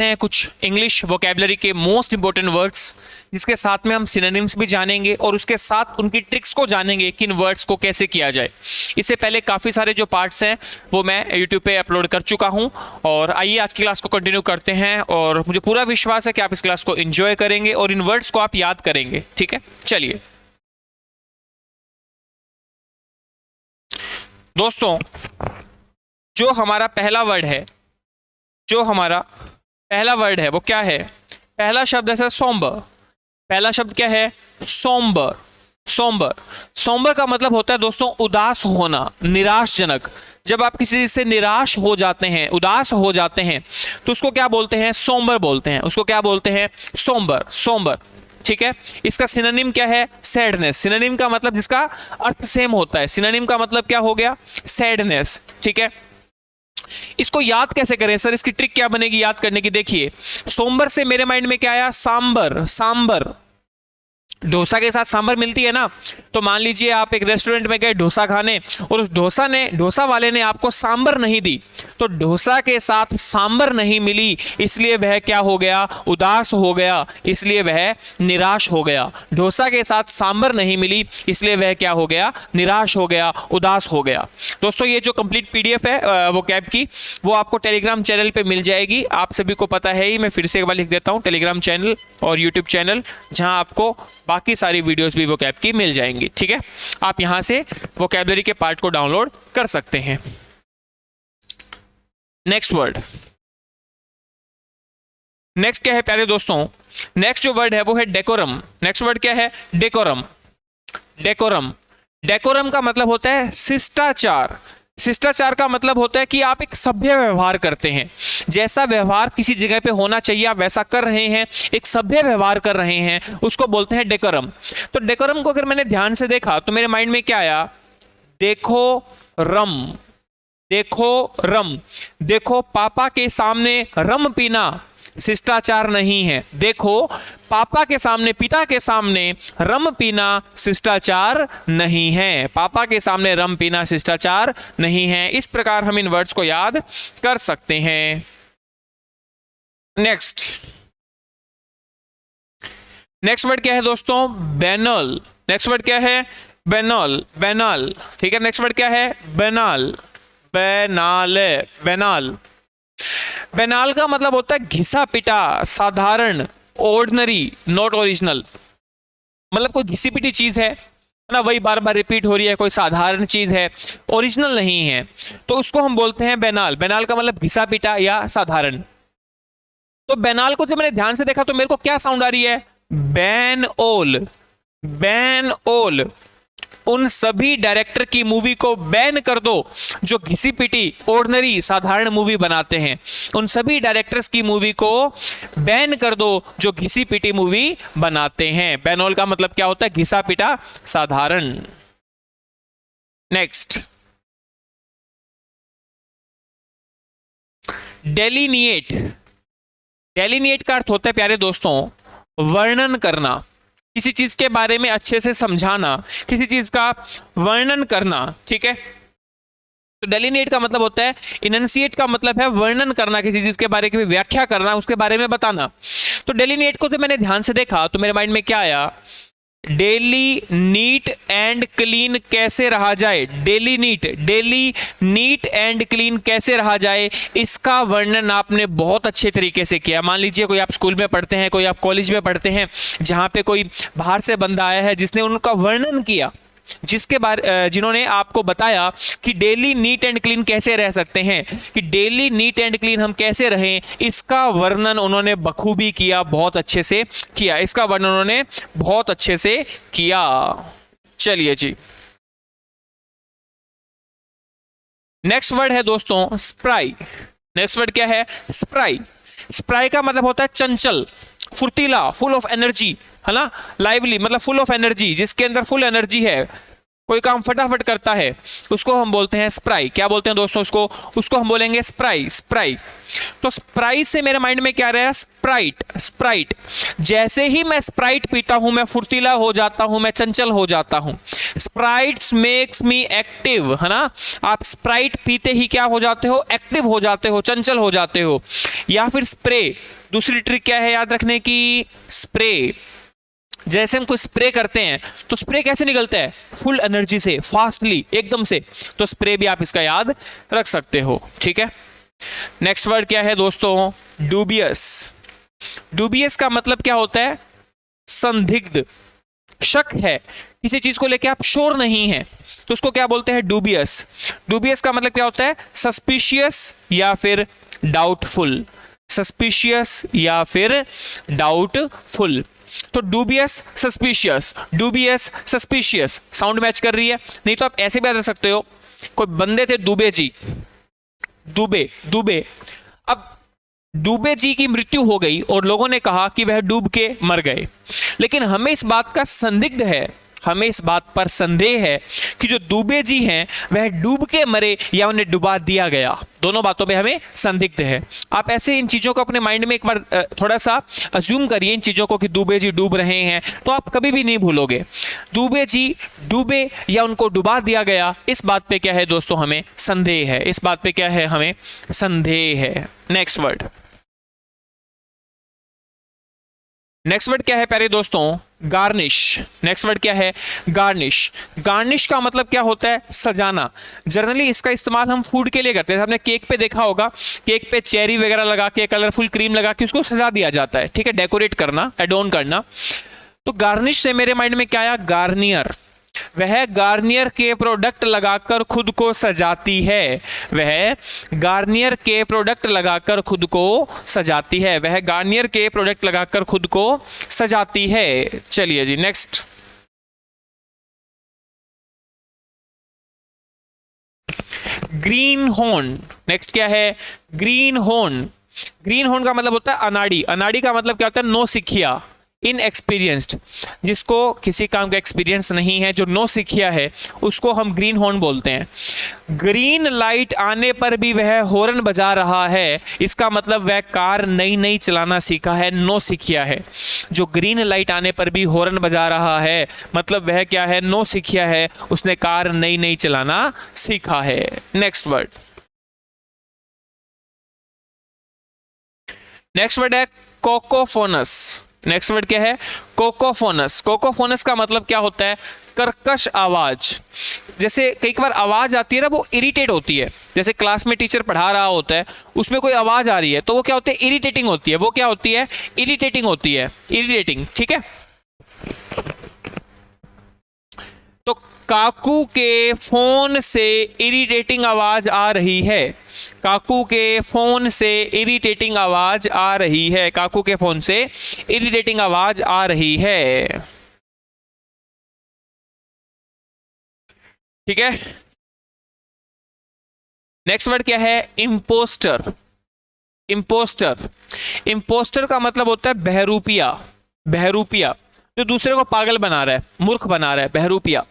हैं कुछ English vocabulary के मोस्ट इंपॉर्टेंट वर्ड्स, जिसके साथ में हम सिनोनिम्स भी जानेंगे और उसके साथ उनकी ट्रिक्स को जानेंगे कि इन वर्ड्स को कैसे किया जाए। इससे पहले काफ़ी सारे जो पार्ट्स हैं वो मैं यूट्यूब पे अपलोड कर चुका हूं। और आइए आज की क्लास को कंटिन्यू करते हैं, और मुझे पूरा विश्वास है कि आप इस क्लास को एंजॉय करेंगे और इन वर्ड्स को आप याद करेंगे। ठीक है, चलिए दोस्तों, जो हमारा पहला वर्ड है वो क्या है? पहला शब्द है सोम्बर। पहला शब्द क्या है? सोम्बर। सोम्बर, सोम्बर का मतलब होता है दोस्तों उदास होना, निराशजनक। जब आप किसी चीज से निराश हो जाते हैं, उदास हो जाते हैं, तो उसको क्या बोलते हैं? सोम्बर बोलते हैं। उसको क्या बोलते हैं? Sombre, sombre. ठीक है, इसका सिनोनिम क्या है? सैडनेस। सिनोनिम का मतलब जिसका अर्थ सेम होता है, सिनोनिम का मतलब क्या हो गया? सैडनेस। ठीक है, इसको याद कैसे करें सर? इसकी ट्रिक क्या बनेगी याद करने की? देखिए, सोमबर से मेरे माइंड में क्या आया? सांबर। सांबर, डोसा के साथ सांबर मिलती है ना। तो मान लीजिए आप एक रेस्टोरेंट में गए डोसा खाने, और उस डोसा वाले ने आपको सांबर नहीं दी, तो डोसा के साथ सांबर नहीं मिली, इसलिए वह क्या हो गया? उदास हो गया, इसलिए वह निराश हो गया। डोसा के साथ सांबर नहीं मिली, इसलिए वह क्या हो गया? निराश हो गया, उदास हो गया। दोस्तों, ये जो कंप्लीट पीडीएफ है वो कैब की, वो आपको टेलीग्राम चैनल पे मिल जाएगी। आप सभी को पता है ही, मैं फिर से एक बार लिख देता हूँ, टेलीग्राम चैनल और यूट्यूब चैनल, जहां आपको बाकी सारी वीडियोस भी वोकैब की मिल जाएंगी। ठीक है, आप यहां से वोकैबलरी के पार्ट को डाउनलोड कर सकते हैं। नेक्स्ट वर्ड, नेक्स्ट क्या है प्यारे दोस्तों? नेक्स्ट जो वर्ड है वो है डेकोरम। नेक्स्ट वर्ड क्या है? डेकोरम। डेकोरम, डेकोरम का मतलब होता है शिष्टाचार। शिष्टाचार का मतलब होता है कि आप एक सभ्य व्यवहार करते हैं। जैसा व्यवहार किसी जगह पे होना चाहिए आप वैसा कर रहे हैं, एक सभ्य व्यवहार कर रहे हैं, उसको बोलते हैं डेकोरम। तो डेकोरम को अगर मैंने ध्यान से देखा तो मेरे माइंड में क्या आया? देखो रम। देखो रम, देखो पापा के सामने रम पीना शिष्टाचार नहीं है। देखो, पापा के सामने, पिता के सामने रम पीना शिष्टाचार नहीं है। पापा के सामने रम पीना शिष्टाचार नहीं है। इस प्रकार हम इन वर्ड्स को याद कर सकते हैं। नेक्स्ट, नेक्स्ट वर्ड क्या है दोस्तों? बैनल। नेक्स्ट वर्ड क्या है? बैनल। बैनल, ठीक है। नेक्स्ट वर्ड क्या है? बैनाल। बैनाल, बैनाल। बैनाल का मतलब होता है घिसा पिटा, साधारण, ऑर्डिनरी, नॉट ओरिजिनल। मतलब कोई घिसी पिटी चीज है ना, वही बार बार रिपीट हो रही है, कोई साधारण चीज है, ओरिजिनल नहीं है, तो उसको हम बोलते हैं बैनाल। बैनाल का मतलब घिसा पिटा या साधारण। तो बैनाल को जब मैंने ध्यान से देखा तो मेरे को क्या साउंड आ रही है? बैन ओल। बैन ओल। उन सभी डायरेक्टर की मूवी को बैन कर दो जो घिसी पिटी, ऑर्डिनरी, साधारण मूवी बनाते हैं। उन सभी डायरेक्टर्स की मूवी को बैन कर दो जो घिसी पिटी मूवी बनाते हैं। बैनोल का मतलब क्या होता है? घिसा पिटा, साधारण। Next, delineate. डेलिनिएट का अर्थ होता है प्यारे दोस्तों वर्णन करना, किसी चीज के बारे में अच्छे से समझाना, किसी चीज का वर्णन करना। ठीक है, तो डेलिनेट का मतलब होता है, इनंसिएट का मतलब है वर्णन करना, किसी चीज के बारे में व्याख्या करना, उसके बारे में बताना। तो डेलिनेट को जब मैंने ध्यान से देखा तो मेरे माइंड में क्या आया? डेली नीट एंड क्लीन कैसे रहा जाए? डेली नीट एंड क्लीन कैसे रहा जाए, इसका वर्णन आपने बहुत अच्छे तरीके से किया। मान लीजिए कोई आप स्कूल में पढ़ते हैं, कोई आप कॉलेज में पढ़ते हैं, जहां पे कोई बाहर से बंदा आया है जिसने उनका वर्णन किया, जिन्होंने आपको बताया कि डेली नीट एंड क्लीन कैसे रह सकते हैं, कि डेली नीट एंड क्लीन हम कैसे रहें, इसका वर्णन उन्होंने बखूबी किया, बहुत अच्छे से किया। इसका वर्णन उन्होंने बहुत अच्छे से किया। चलिए जी, नेक्स्ट वर्ड है दोस्तों स्प्राई। नेक्स्ट वर्ड क्या है? स्प्राई। स्प्राई का मतलब होता है चंचल, फुर्तीला, फुल ऑफ एनर्जी, है ना। लाइवली मतलब फुल ऑफ एनर्जी, जिसके अंदर फुल एनर्जी है, कोई काम फटाफट करता है उसको हम बोलते हैं स्प्राई। क्या बोलते हैं दोस्तों उसको हम बोलेंगे स्प्राई, स्प्राई। तो स्प्राई से मेरे माइंड में क्या रहा? Sprite, Sprite. जैसे ही मैं स्प्राइट पीता हूं मैं फुर्तीला हो जाता हूं, मैं चंचल हो जाता हूं। स्प्राइट्स मेक्स मी एक्टिव, है ना। आप स्प्राइट पीते ही क्या हो जाते हो? एक्टिव हो जाते हो, चंचल हो जाते हो। या फिर स्प्रे, दूसरी ट्रिक क्या है याद रखने की? स्प्रे। जैसे हम कोई स्प्रे करते हैं तो स्प्रे कैसे निकलता है? फुल एनर्जी से, फास्टली, एकदम से। तो स्प्रे भी आप इसका याद रख सकते हो, ठीक है। नेक्स्ट वर्ड क्या है दोस्तों? डूबियस। डूबियस का मतलब क्या होता है? संदिग्ध, शक है, किसी चीज को लेके आप श्योर नहीं है तो उसको क्या बोलते हैं? डूबियस। डूबियस का मतलब क्या होता है? सस्पिशियस या फिर डाउटफुल, सस्पिशियस या फिर डाउटफुल। तो dubious, suspicious, dubious, suspicious, sound match कर रही है। नहीं तो आप ऐसे भी बता सकते हो, कोई बंदे थे दुबे जी, दुबे, दुबे। अब दुबे जी की मृत्यु हो गई और लोगों ने कहा कि वह डूब के मर गए, लेकिन हमें इस बात का संदिग्ध है, हमें इस बात पर संदेह है कि जो दुबे जी हैं वह डूब के मरे या उन्हें डुबा दिया गया। दोनों बातों पे हमें संदिग्ध है। आप ऐसे इन चीजों को अपने माइंड में एक बार थोड़ा सा अज्यूम करिए इन चीजों को कि दुबे जी डूब रहे हैं, तो आप कभी भी नहीं भूलोगे। दुबे जी डूबे या उनको डुबा दिया गया, इस बात पे क्या है दोस्तों? हमें संदेह है। इस बात पे क्या है? हमें संदेह है। नेक्स्ट वर्ड, नेक्स्ट वर्ड क्या है प्यारे दोस्तों? गार्निश। नेक्स्ट वर्ड क्या है? गार्निश। गार्निश का मतलब क्या होता है? सजाना। जनरली इसका इस्तेमाल हम फूड के लिए करते हैं। आपने केक पे देखा होगा, केक पे चेरी वगैरह लगा के, कलरफुल क्रीम लगा के उसको सजा दिया जाता है, ठीक है, डेकोरेट करना, एडोन करना। तो गार्निश से मेरे माइंड में क्या आया? गार्नियर। वह गार्नियर के प्रोडक्ट लगाकर खुद को सजाती है, वह गार्नियर के प्रोडक्ट लगाकर खुद को सजाती है, वह गार्नियर के प्रोडक्ट लगाकर खुद को सजाती है। चलिए जी नेक्स्ट, ग्रीन हॉर्न। नेक्स्ट क्या है? Green horn. ग्रीन हॉर्न का मतलब होता है अनाड़ी। अनाड़ी का मतलब क्या होता है? नो सिखिया, इनएक्सपीरियंस्ड। जिसको किसी काम का एक्सपीरियंस नहीं है, जो नो सिखिया है, उसको हम ग्रीन हॉर्न बोलते हैं। ग्रीन लाइट आने पर भी वह हॉर्न बजा रहा है, इसका मतलब वह कार नई नई चलाना सीखा है, नो सिखिया है। जो ग्रीन लाइट आने पर भी हॉर्न बजा रहा है मतलब वह क्या है? नो सिखिया है, उसने कार नई नई चलाना सीखा है। नेक्स्ट वर्ड, नेक्स्ट वर्ड है कोकोफोनस। नेक्स्ट वर्ड क्या है? कोकोफोनस। कोकोफोनस का मतलब क्या होता है? कर्कश आवाज। जैसे कई बार आवाज आती है ना, वो इरिटेट होती है। जैसे क्लास में टीचर पढ़ा रहा होता है, उसमें कोई आवाज आ रही है तो वो क्या होती है? इरिटेटिंग होती है। वो क्या होती है? इरिटेटिंग होती है, इरिटेटिंग, ठीक है। तो काकू के फोन से इरिटेटिंग आवाज आ रही है, काकू के फोन से इरिटेटिंग आवाज आ रही है, काकू के फोन से इरिटेटिंग आवाज आ रही है, ठीक है। नेक्स्ट वर्ड क्या है? इम्पोस्टर। इम्पोस्टर। इम्पोस्टर का मतलब होता है बहरूपिया। बहरूपिया, जो दूसरे को पागल बना रहा है, मूर्ख बना रहा है, बहरूपिया।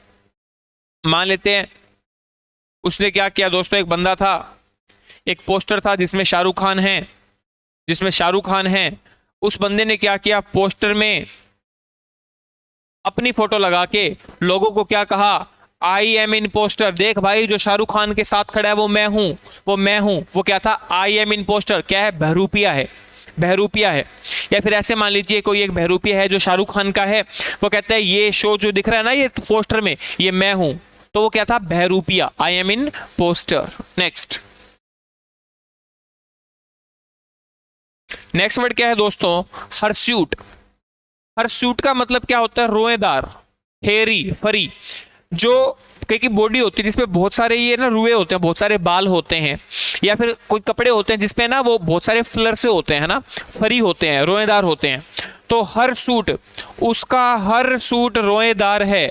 मान लेते हैं उसने क्या किया दोस्तों, एक बंदा था, एक पोस्टर था जिसमें शाहरुख खान है, जिसमें शाहरुख खान है। उस बंदे ने क्या किया? पोस्टर में अपनी फोटो लगा के लोगों को क्या कहा? आई एम इन पोस्टर। देख भाई, जो शाहरुख खान के साथ खड़ा है वो मैं हूं, वो मैं हूं। वो क्या था? आई एम इन पोस्टर। क्या है? बहरूपिया है, बहरूपिया है। या फिर ऐसे मान लीजिए कोई एक बहरूपिया है जो शाहरुख खान का है, वो कहता है ये शो जो दिख रहा है ना ये पोस्टर में, ये मैं हूं। तो वो क्या था? बहरूपिया, I am in poster. Next, next word क्या है दोस्तों? हर्स्यूट। हर्स्यूट का मतलब क्या होता है? रोएदार, हेरी, फरी। जो कई की बॉडी होती है जिसपे बहुत सारे ये ना रुए होते हैं, बहुत सारे बाल होते हैं, या फिर कोई कपड़े होते हैं जिसपे ना वो बहुत सारे फ्लर से होते हैं ना, फरी होते हैं, रोएदार होते हैं। तो हर सूट, उसका हर सूट रोएदार है,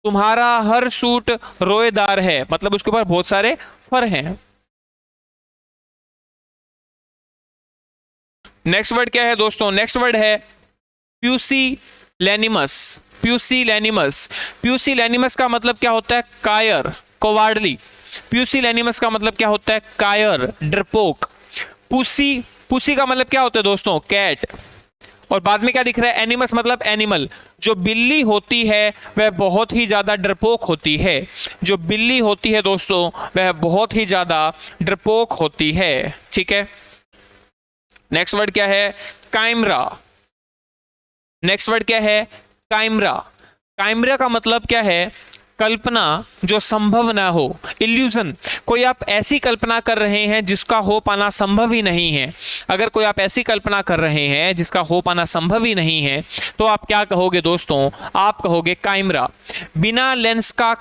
तुम्हारा हर सूट रोएदार है, मतलब उसके ऊपर बहुत सारे फर हैं। नेक्स्ट वर्ड क्या है दोस्तों? नेक्स्ट वर्ड है प्यूसिलैनिमस। प्यूसिलैनिमस, प्यूसिलैनिमस का मतलब क्या होता है? कायर, कोवार्डली। प्यूसिलैनिमस का मतलब क्या होता है? कायर, डरपोक। पुसी, पुसी का मतलब क्या होता है दोस्तों? कैट। और बाद में क्या दिख रहा है? एनिमस मतलब एनिमल। जो बिल्ली होती है वह बहुत ही ज्यादा डरपोक होती है। जो बिल्ली होती है दोस्तों वह बहुत ही ज्यादा डरपोक होती है। ठीक है, नेक्स्ट वर्ड क्या है? काइमरा। नेक्स्ट वर्ड क्या है? काइमरा। काइमरा का मतलब क्या है? कल्पना जो संभव ना हो, इल्यूजन। कोई आप ऐसी कल्पना कर रहे हैं जिसका हो पाना संभव ही नहीं है। अगर कोई आप ऐसी कल्पना कर रहे हैं जिसका हो पाना संभव ही नहीं है तो आप क्या कहोगे दोस्तों? आप कहोगे काइमरा। बिना लेंस का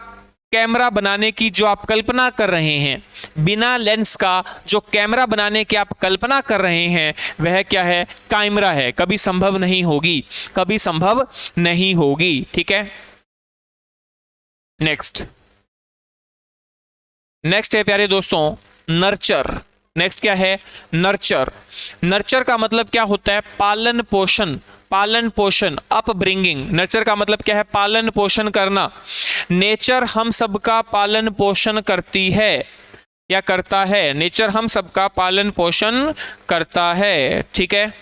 कैमरा बनाने की जो आप कल्पना कर रहे हैं, बिना लेंस का जो कैमरा बनाने की आप कल्पना कर रहे हैं वह क्या है? काइमरा है। कभी संभव नहीं होगी, कभी संभव नहीं होगी। ठीक है, नेक्स्ट है प्यारे दोस्तों नर्चर। नेक्स्ट क्या है? नर्चर। नर्चर का मतलब क्या होता है? पालन पोषण, पालन पोषण, अपब्रिंगिंग। नर्चर का मतलब क्या है? पालन पोषण करना। नेचर हम सबका पालन पोषण करती है या करता है। नेचर हम सबका पालन पोषण करता है। ठीक है,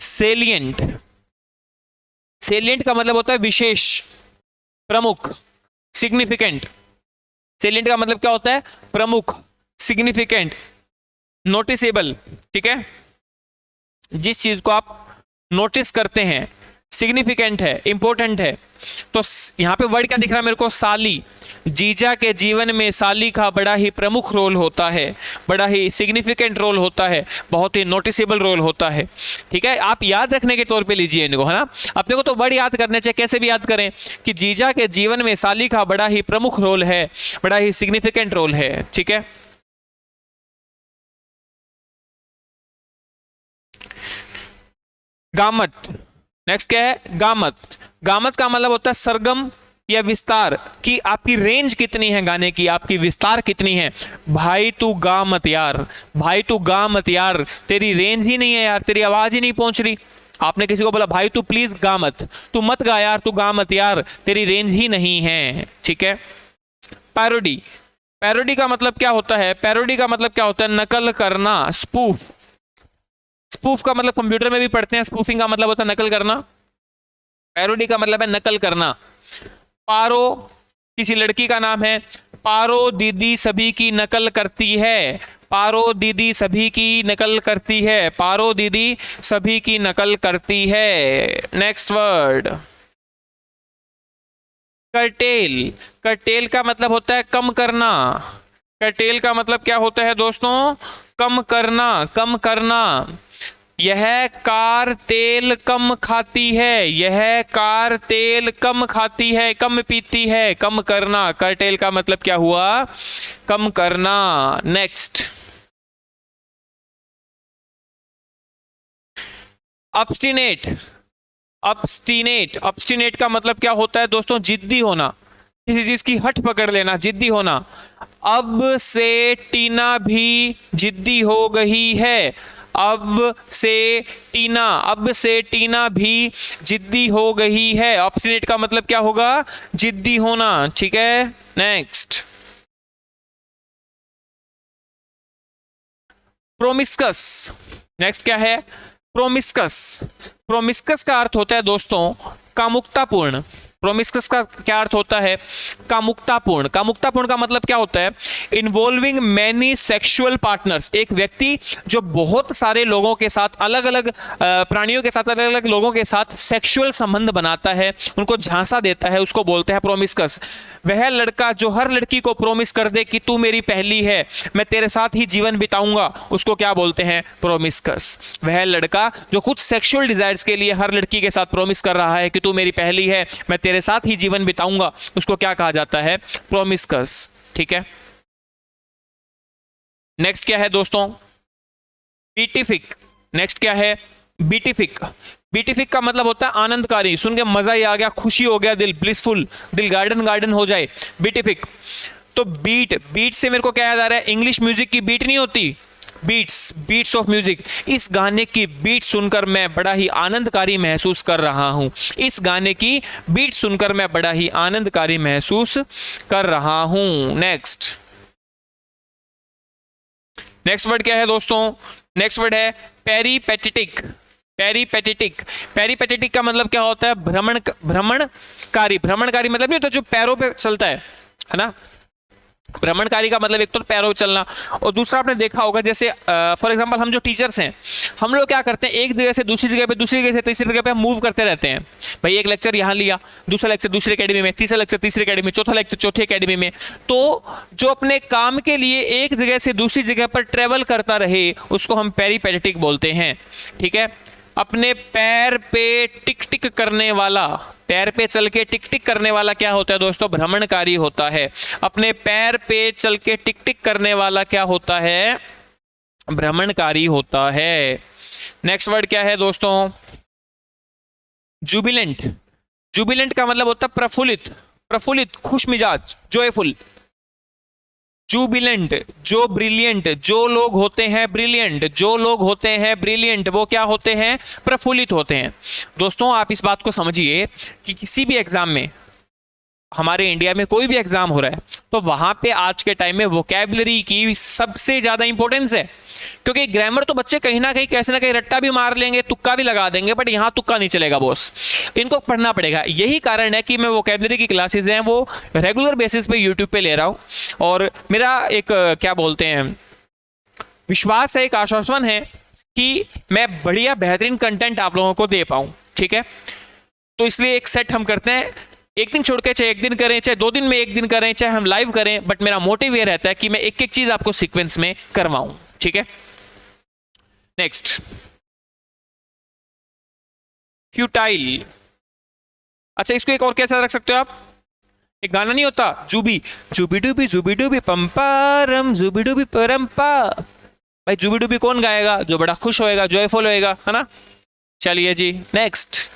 सेलिएंट। सेलिएंट का मतलब होता है विशेष, प्रमुख, सिग्निफिकेंट। सेलिएंट का मतलब क्या होता है? प्रमुख, सिग्निफिकेंट, नोटिसेबल। ठीक है, जिस चीज को आप नोटिस करते हैं, सिग्निफिकेंट है, इंपॉर्टेंट है। तो यहां पे वर्ड क्या दिख रहा है मेरे को? साली। जीजा के जीवन में साली का बड़ा ही प्रमुख रोल होता है, बड़ा ही सिग्निफिकेंट रोल होता है, बहुत ही नोटिसेबल रोल होता है। ठीक है, आप याद रखने के तौर पे लीजिए इनको, है ना। अपने को तो वर्ड याद करने चाहिए, कैसे भी याद करें कि जीजा के जीवन में साली का बड़ा ही प्रमुख रोल है, बड़ा ही सिग्निफिकेंट रोल है। ठीक है, गामत। नेक्स्ट क्या है? गामत। गामत का मतलब होता है सरगम या विस्तार, कि आपकी रेंज कितनी है गाने की, आपकी विस्तार कितनी है। भाई तू गा मत यार, भाई तू गा मत यार, तेरी रेंज ही नहीं है यार, तेरी आवाज ही नहीं पहुंच रही। आपने किसी को बोला भाई तू प्लीज गा मत, तू मत गा यार, तू गा मत यार, तेरी रेंज ही नहीं है। ठीक है, पैरोडी। पैरोडी का मतलब क्या होता है? पैरोडी का मतलब क्या होता है? नकल करना, स्पूफ। स्पूफ का मतलब कंप्यूटर में भी पढ़ते हैं, स्पूफिंग का मतलब होता है नकल करना। पैरोडी का मतलब है नकल करना। पारो किसी लड़की का नाम है। पारो दीदी सभी की नकल करती है। पारो दीदी सभी की नकल करती है। पारो दीदी सभी की नकल करती है। Next word cartel. कर्टेल का मतलब होता है कम करना। कर्टेल का मतलब क्या होता है दोस्तों? कम करना, कम करना। यह कार तेल कम खाती है, यह कार तेल कम खाती है, कम पीती है। कम करना, कर्टेल का मतलब क्या हुआ? कम करना। Next obstinate. ऑब्स्टिनेट, ऑब्स्टिनेट का मतलब क्या होता है दोस्तों? जिद्दी होना, किसी चीज की हट पकड़ लेना, जिद्दी होना। अब से टीना भी जिद्दी हो गई है। अब से टीना, अब से टीना भी जिद्दी हो गई है। ऑब्स्टिनेट का मतलब क्या होगा? जिद्दी होना। ठीक है, नेक्स्ट प्रोमिस्कस। नेक्स्ट क्या है? प्रोमिस्कस। प्रोमिस्कस का अर्थ होता है दोस्तों कामुकतापूर्ण। प्रोमिस्कस का क्या अर्थ होता है? कामुकतापूर्ण। कामुकतापूर्ण का मतलब क्या होता है? Involving many sexual partners. एक व्यक्ति जो बहुत सारे लोगों के साथ, अलग अलग प्राणियों के साथ, अलग अलग लोगों के साथ सेक्सुअल संबंध बनाता है, उनको झांसा देता है, उसको बोलते हैं प्रोमिस्कस। वह लड़का जो हर लड़की को प्रोमिस कर दे कि तू मेरी पहली है, मैं तेरे साथ ही जीवन बिताऊंगा, उसको क्या बोलते हैं? प्रोमिस्कस। वह लड़का जो कुछ सेक्सुअल डिजायर्स के लिए हर लड़की के साथ प्रोमिस कर रहा है कि तू मेरी पहली है, मैं तेरे साथ ही जीवन बिताऊंगा, उसको क्या कहा जाता है? प्रोमिस्कस। ठीक है, नेक्स्ट क्या है दोस्तों? बीटिफिक। नेक्स्ट क्या है? बीटिफिक। बीटिफिक का मतलब होता है आनंदकारी। सुन के मजा ही आ गया, खुशी हो गया, दिल ब्लिसफुल, दिल गार्डन गार्डन हो जाए, बीटिफिक। तो बीट, बीट से मेरे को क्या याद आ रहा है? इंग्लिश म्यूजिक की बीट नहीं होती, बीट्स ऑफ म्यूजिक, इस गाने की बीट सुनकर मैं बड़ा ही आनंदकारी महसूस कर रहा हूं। इस गाने की बीट सुनकर मैं बड़ा ही आनंदकारी महसूस कर रहा हूं। नेक्स्ट वर्ड क्या है दोस्तों? नेक्स्ट वर्ड है पेरीपेटेटिक। पेरीपेटेटिक का मतलब क्या होता है? भ्रमणकारी मतलब नहीं होता जो पैरों पे चलता है ना। भ्रमणकारी का मतलब एक तो पैरों पे चलना, और दूसरा आपने देखा होगा जैसे फॉर एग्जांपल हम जो टीचर्स हैं, हम लोग क्या करते हैं, एक जगह से दूसरी जगह पे, दूसरी जगह से तीसरी जगह पे मूव करते रहते हैं। भाई एक लेक्चर यहाँ लिया, दूसरा लेक्चर दूसरी एकेडमी में, तीसरा लेक्चर तीसरी एकेडमी में, चौथा लेक्चर चौथी एकेडमी में। तो जो अपने काम के लिए एक जगह से दूसरी जगह पर ट्रेवल करता रहे उसको हम पेरीपेटेटिक बोलते हैं। ठीक है, अपने पैर पे टिक टिक करने वाला, पैर पे चल के टिक टिक करने वाला क्या होता है दोस्तों? भ्रमणकारी होता है। अपने पैर पे चल के टिक टिक करने वाला क्या होता है? भ्रमणकारी होता है। नेक्स्ट वर्ड क्या है दोस्तों? जुबिलेंट का मतलब होता है प्रफुल्लित, खुश मिजाज, जॉयफुल। जुबिलेंट, जो ब्रिलियंट, जो लोग होते हैं ब्रिलियंट, वो क्या होते हैं? प्रफुल्लित होते हैं। दोस्तों आप इस बात को समझिए कि किसी भी एग्जाम में, हमारे इंडिया में कोई भी एग्जाम हो रहा है तो वहां पे आज के टाइम में वोकैबुलरी की सबसे ज्यादा इंपॉर्टेंस है, क्योंकि ग्रामर तो बच्चे कहीं ना कहीं कैसे ना कहीं रट्टा भी मार लेंगे, तुक्का भी लगा देंगे, बट यहाँ तुक्का नहीं चलेगा बॉस, इनको पढ़ना पड़ेगा। यही कारण है कि मैं वोकैबुलरी की क्लासेस हैं वो रेगुलर बेसिस पे यूट्यूब पे ले रहा हूँ, और मेरा एक क्या बोलते हैं विश्वास है, एक आश्वासन है कि मैं बढ़िया बेहतरीन कंटेंट आप लोगों को दे पाऊँ। ठीक है, तो इसलिए एक सेट हम करते हैं, एक दिन छोड़ के, चाहे एक दिन करें, चाहे 2 दिन में एक दिन करें, चाहे हम लाइव करें, बट मेरा मोटिव ये रहता है कि मैं एक एक चीज आपको सीक्वेंस में करवाऊं। ठीक है, नेक्स्ट फ्यूटाइल। अच्छा, इसको एक और कैसा रख सकते हो आप? एक गाना नहीं होता, जुबी डूबी पंपारम जुबी डूबी परम्पा। भाई जुबी डूबी कौन गाएगा? जो बड़ा खुश होएगा, जॉयफुल होएगा, है ना। चलिए जी, नेक्स्ट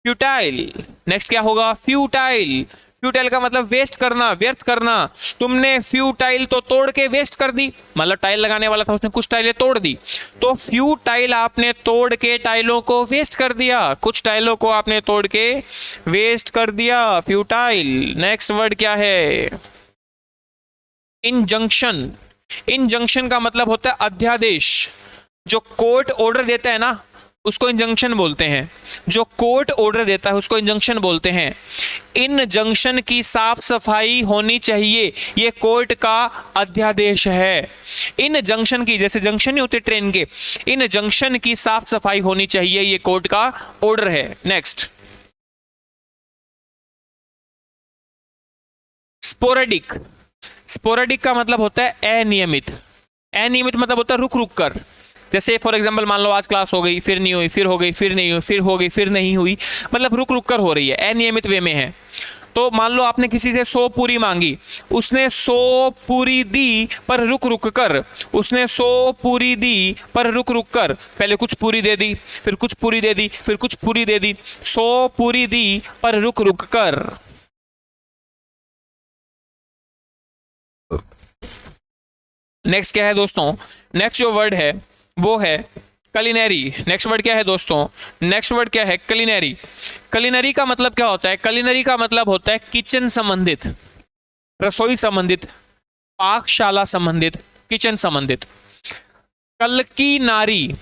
फ्यूटाइल। नेक्स्ट क्या होगा? फ्यूटाइल का मतलब वेस्ट करना, व्यर्थ करना। तुमने फ्यूटाइल तो तोड़ के वेस्ट कर दी, मतलब टाइल लगाने वाला था, उसने कुछ टाइलें तोड़ दी, तो फ्यूटाइल आपने तोड़ के टाइलों को वेस्ट कर दिया, कुछ टाइलों को आपने तोड़ के वेस्ट कर दिया, फ्यूटाइल। नेक्स्ट वर्ड क्या है? इंजंक्शन का मतलब होता है अध्यादेश। जो कोर्ट ऑर्डर देता है ना उसको इंजंक्शन बोलते हैं, जो कोर्ट ऑर्डर देता है उसको इंजंक्शन बोलते हैं। इन जंक्शन की साफ सफाई होनी चाहिए, ये कोर्ट का अध्यादेश है। इन जंक्शन की, जैसे जंक्शन नहीं होते ट्रेन के, इन जंक्शन की साफ सफाई होनी चाहिए, ये कोर्ट का ऑर्डर है। नेक्स्ट स्पोरेडिक का मतलब होता है अनियमित मतलब होता है रुक रुक कर। जैसे फॉर एग्जांपल मान लो आज क्लास हो गई, फिर नहीं हुई, फिर हो गई, फिर नहीं हुई, फिर हो गई, फिर नहीं हुई, मतलब रुक रुक कर हो रही है, अनियमित वे में है। तो मान लो आपने किसी से 100 पूरी मांगी, उसने 100 पूरी दी पर रुक रुक कर, उसने 100 पूरी दी पर रुक रुक कर, पहले कुछ पूरी दे दी, फिर कुछ पूरी दे दी, फिर कुछ पूरी दे दी, 100 पूरी दी पर रुक रुक कर। नेक्स्ट क्या है दोस्तों? नेक्स्ट जो वर्ड है वो है कलिनरी। नेक्स्ट वर्ड क्या है दोस्तों? नेक्स्ट वर्ड क्या है? कलिनरी। कलिनरी का मतलब क्या होता है? कलिनरी का मतलब होता है किचन संबंधित, रसोई संबंधित, पाकशाला संबंधित, किचन संबंधित। कल की नारी,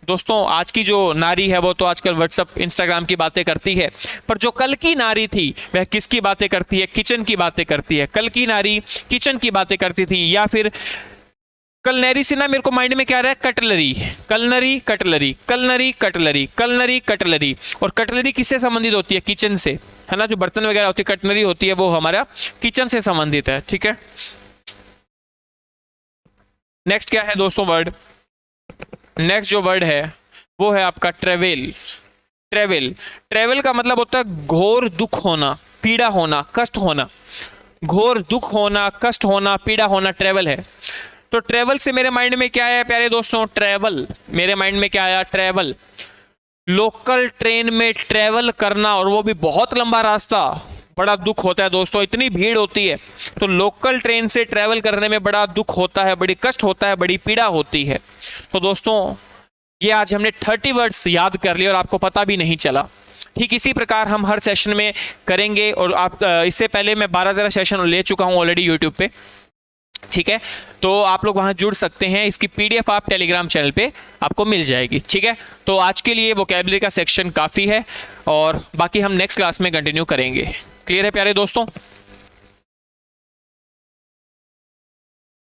दोस्तों आज की जो नारी है वो तो आजकल व्हाट्सएप इंस्टाग्राम की बातें करती है, पर जो कल की नारी थी वह किसकी बातें करती है? किचन की बातें करती है। कल की नारी किचन की बातें करती थी। या फिर कलनरी से ना मेरे को माइंड में क्या आ रहा है? Cutlery, culinary cutlery, culinary cutlery, culinary cutlery. और कटलरी किससे संबंधित होती है? किचन से, है ना। जो बर्तन वगैरह होती है कटलरी होती है, वो हमारा किचन से संबंधित है। ठीक है, नेक्स्ट क्या है दोस्तों वर्ड? नेक्स्ट जो वर्ड है वो है आपका ट्रेवल। ट्रेवल का मतलब होता है घोर दुख होना, पीड़ा होना, कष्ट होना। घोर दुख होना, कष्ट होना, पीड़ा होना ट्रेवल है। तो ट्रेवल से मेरे माइंड में क्या आया प्यारे दोस्तों? ट्रेवल। मेरे माइंड में क्या आया? ट्रेवल। लोकल ट्रेन में ट्रेवल करना, और वो भी बहुत लंबा रास्ता, बड़ा दुख होता है दोस्तों, इतनी भीड़ होती है, तो लोकल ट्रेन से ट्रैवल करने में बड़ा दुख होता है, बड़ी कष्ट होता है, बड़ी पीड़ा होती है। तो दोस्तों ये आज हमने 30 वर्ड्स याद कर लिए और आपको पता भी नहीं चला। ठीक इसी प्रकार हम हर सेशन में करेंगे, और आप इससे पहले मैं 12-13 सेशन ले चुका हूँ ऑलरेडी यूट्यूब पे, ठीक है। तो आप लोग वहां जुड़ सकते हैं, इसकी पीडीएफ आप टेलीग्राम चैनल पे आपको मिल जाएगी, ठीक है। तो आज के लिए वोकैबुलरी का सेक्शन काफ़ी है और बाकी हम नेक्स्ट क्लास में कंटिन्यू करेंगे। क्लियर है प्यारे दोस्तों?